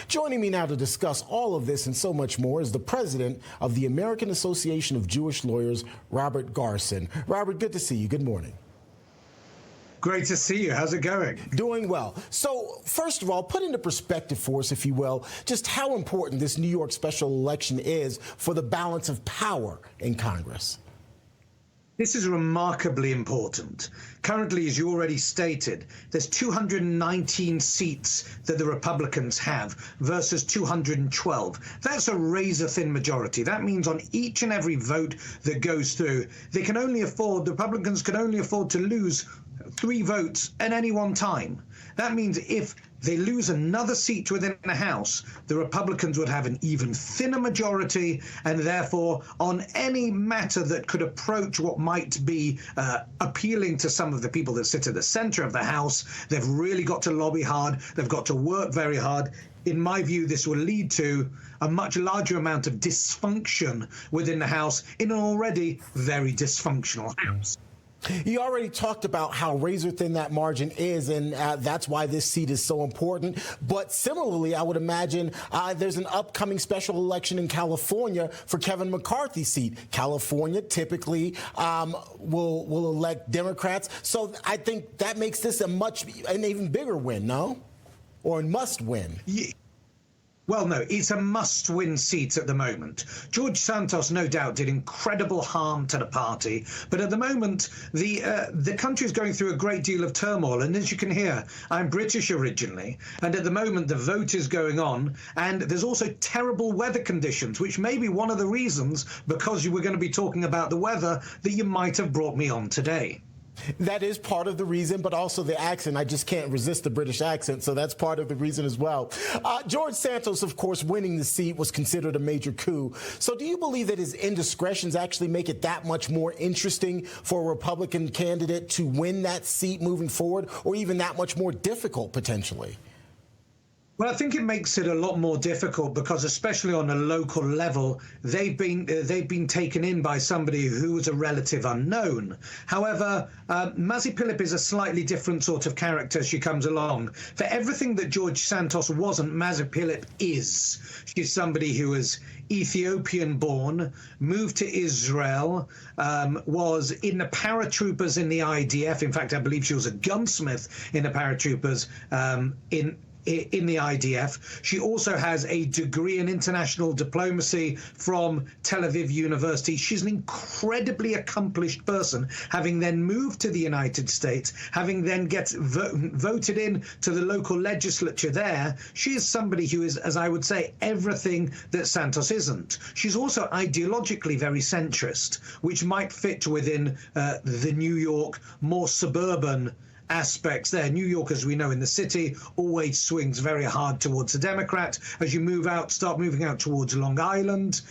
Joining me now to discuss all of this and so much more is the president of the American Association of Jewish Lawyers, Robert Garson. Robert, good to see you. Good morning. Great to see you. How's it going? Doing well. So, first of all, put into perspective for us, if you will, just how important this New York special election is for the balance of power in Congress. This is remarkably important. Currently, as you already stated, there's 219 seats that the Republicans have versus 212. That's a razor-thin majority. That means on each and every vote that goes through, the Republicans can only afford to lose 3 votes at any one time. That means if they lose another seat within the House, the Republicans would have an even thinner majority, and therefore on any matter that could approach what might be appealing to some of the people that sit at the center of the House, they've really got to lobby hard. They've got to work very hard. In my view, this will lead to a much larger amount of dysfunction within the House in an already very dysfunctional House. You already talked about how razor thin that margin is, and that's why this seat is so important. But similarly, I would imagine there's an upcoming special election in California for Kevin McCarthy's seat. California typically will elect Democrats. So I think that makes this an even bigger win, no? Or a must win. Yeah. Well, no, it's a must-win seat at the moment. George Santos, no doubt, did incredible harm to the party, but at the moment, the country is going through a great deal of turmoil, and as you can hear, I'm British originally, and at the moment, the vote is going on, and there's also terrible weather conditions, which may be one of the reasons, because you were going to be talking about the weather, that you might have brought me on today. That is part of the reason, but also the accent. I just can't resist the British accent, so that's part of the reason as well. George Santos, of course, winning the seat was considered a major coup. So do you believe that his indiscretions actually make it that much more interesting for a Republican candidate to win that seat moving forward, or even that much more difficult potentially? Well, I think it makes it a lot more difficult because, especially on a local level, they've been taken in by somebody who was a relative unknown. However, Mazi Pilip is a slightly different sort of character as she comes along. For everything that George Santos wasn't, Mazi Pilip is. She's somebody who is Ethiopian-born, moved to Israel, was in the paratroopers in the IDF. In fact, I believe she was a gunsmith in the paratroopers in the IDF. She also has a degree in international diplomacy from Tel Aviv University. She's an incredibly accomplished person, having then moved to the United States, having then voted in to the local legislature there. She is somebody who is, as I would say, everything that Santos isn't. She's also ideologically very centrist, which might fit within the New York, more suburban aspects there. New York, as we know, in the city, always swings very hard towards the Democrat. As you start moving out towards Long Island,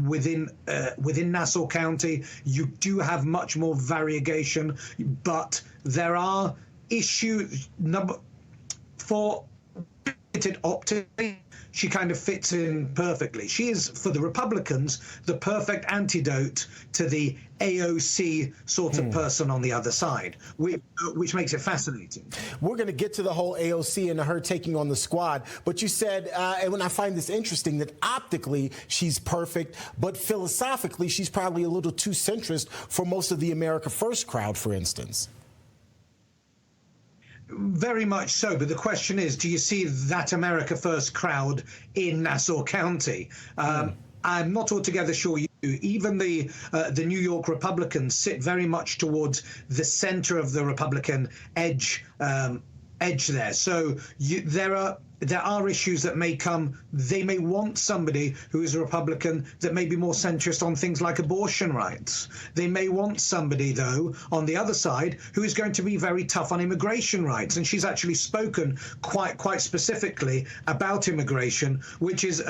within Nassau County, you do have much more variegation, but there are issues. For opting, she kind of fits in perfectly. She is, for the Republicans, the perfect antidote to the AOC sort of person on the other side, which makes it fascinating. We're going to get to the whole AOC and her taking on the squad, but you said, and when I find this interesting, that optically she's perfect, but philosophically she's probably a little too centrist for most of the America First crowd, for instance. Very much so, but the question is, do you see that America First crowd in Nassau County? I'm not altogether sure you do. Even the New York Republicans sit very much towards the center of the Republican edge there. So there are issues that may come. They may want somebody who is a Republican that may be more centrist on things like abortion rights. They may want somebody, though, on the other side, who is going to be very tough on immigration rights. And she's actually spoken quite specifically about immigration, which is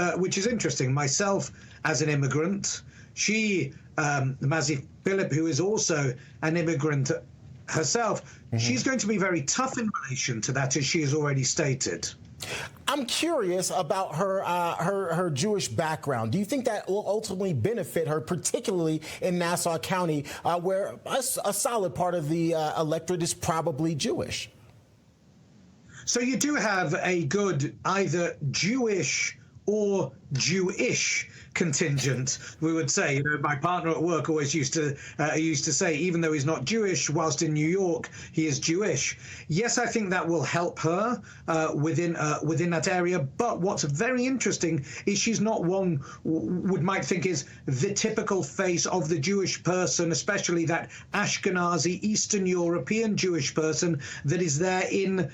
interesting. Myself, as an immigrant, Mazi Pilip, who is also an immigrant herself, she's going to be very tough in relation to that, as she has already stated. I'm curious about her Jewish background. Do you think that will ultimately benefit her, particularly in Nassau County, where a solid part of the electorate is probably Jewish? So you do have a good either Jewish or Jewish contingent, we would say. You know, my partner at work always used to say, even though he's not Jewish, whilst in New York, he is Jewish. Yes, I think that will help her within that area. But what's very interesting is she's not one might think is the typical face of the Jewish person, especially that Ashkenazi Eastern European Jewish person that is there in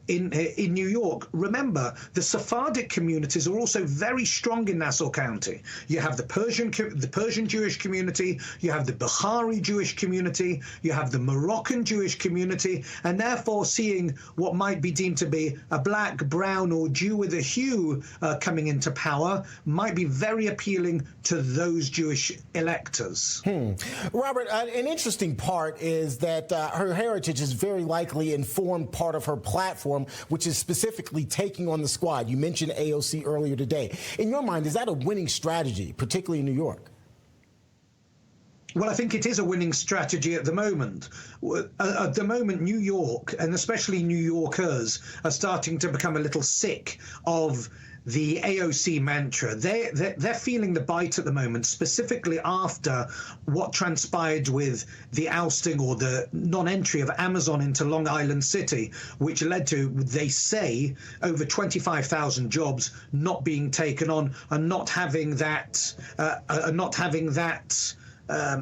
New York. Remember, the Sephardic communities are also very strong in Nassau County. You have the Persian Jewish community, you have the Bukhari Jewish community, you have the Moroccan Jewish community, and therefore seeing what might be deemed to be a black, brown, or Jew with a hue coming into power might be very appealing to those Jewish electors. Robert, an interesting part is that her heritage is very likely informed part of her platform, which is specifically taking on the squad. You mentioned AOC earlier today. In your mind, is that a winning strategy, particularly in New York? Well, I think it is a winning strategy at the moment. At the moment, New York, and especially New Yorkers, are starting to become a little sick of the AOC mantra. They're feeling the bite at the moment, specifically after what transpired with the ousting or the non-entry of Amazon into Long Island City, which led to, they say, over 25,000 jobs not being taken on and not having that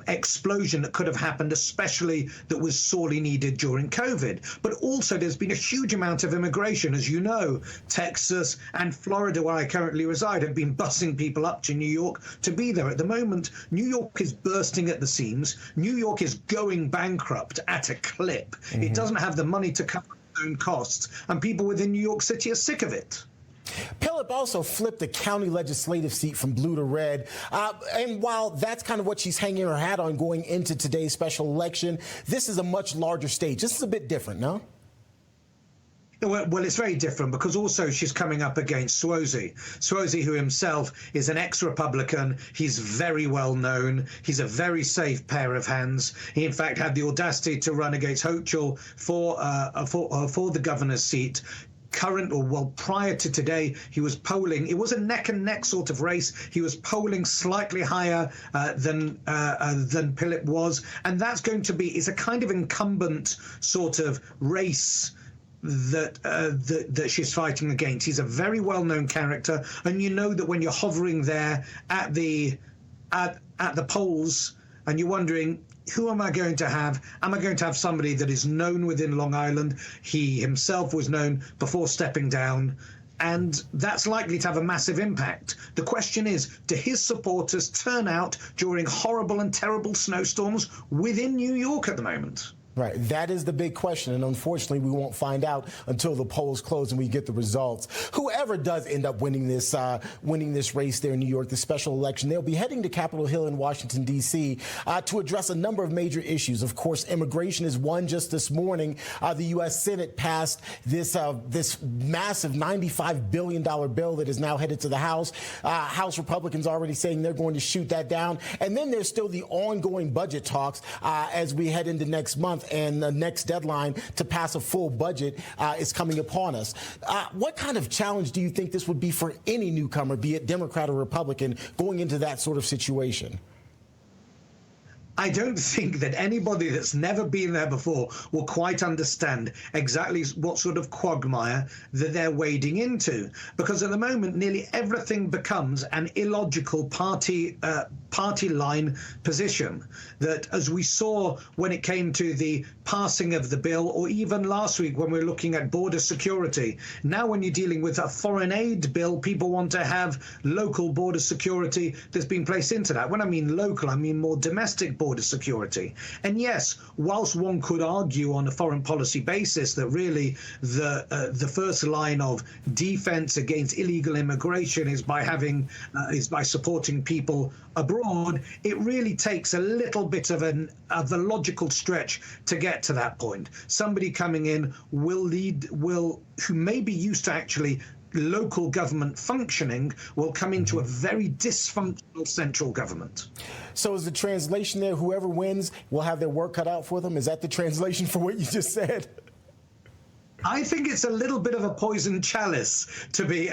explosion that could have happened, especially that was sorely needed during COVID. But also there's been a huge amount of immigration. As you know, Texas and Florida, where I currently reside, have been busing people up to New York to be there. At the moment, New York is bursting at the seams. New York is going bankrupt at a clip. It doesn't have the money to cover its own costs, and people within New York City are sick of it. Pilip also flipped the county legislative seat from blue to red. And while that's kind of what she's hanging her hat on going into today's special election, this is a much larger stage. This is a bit different, no? Well, it's very different because also she's coming up against Suozzi. Suozzi, who himself is an ex-Republican. He's very well known. He's a very safe pair of hands. He, in fact, had the audacity to run against Hochul for the governor's seat. Prior to today, he was polling. It was a neck and neck sort of race. He was polling slightly higher than Pilip was, and that's going to be is a kind of incumbent sort of race that she's fighting against. He's a very well-known character, and you know that when you're hovering there at the polls and you're wondering, who am I going to have? Am I going to have somebody that is known within Long Island? He himself was known before stepping down, and that's likely to have a massive impact. The question is, do his supporters turn out during horrible and terrible snowstorms within New York at the moment? Right. That is the big question. And unfortunately, we won't find out until the polls close and we get the results. Whoever does end up winning this race there in New York, the special election, they'll be heading to Capitol Hill in Washington, D.C. To address a number of major issues. Of course, immigration is one. Just this morning, the U.S. Senate passed this massive $95 billion bill that is now headed to the House. House Republicans already saying they're going to shoot that down. And then there's still the ongoing budget talks as we head into next month. And the next deadline to pass a full budget is coming upon us. What kind of challenge do you think this would be for any newcomer, be it Democrat or Republican, going into that sort of situation? I don't think that anybody that's never been there before will quite understand exactly what sort of quagmire that they're wading into. Because at the moment, nearly everything becomes an illogical party line position. That, as we saw when it came to the passing of the bill, or even last week when we were looking at border security, now when you're dealing with a foreign aid bill, people want to have local border security that's been placed into that. When I mean local, I mean more domestic border security. And yes, whilst one could argue on a foreign policy basis that really the first line of defense against illegal immigration is by supporting people abroad, it really takes a little bit of a logical stretch to get to that point. Somebody coming in who may be used to actually local government functioning will come into a very dysfunctional central government. So is the translation there, whoever wins will have their work cut out for them? Is that the translation for what you just said? I think it's a little bit of a poisoned chalice, to be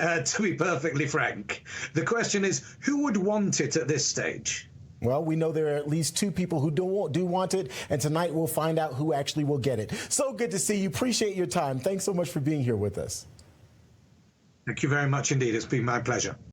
perfectly frank. The question is, who would want it at this stage? Well, we know there are at least two people who do want it, and tonight we'll find out who actually will get it. So good to see you. Appreciate your time. Thanks so much for being here with us. Thank you very much indeed. It's been my pleasure.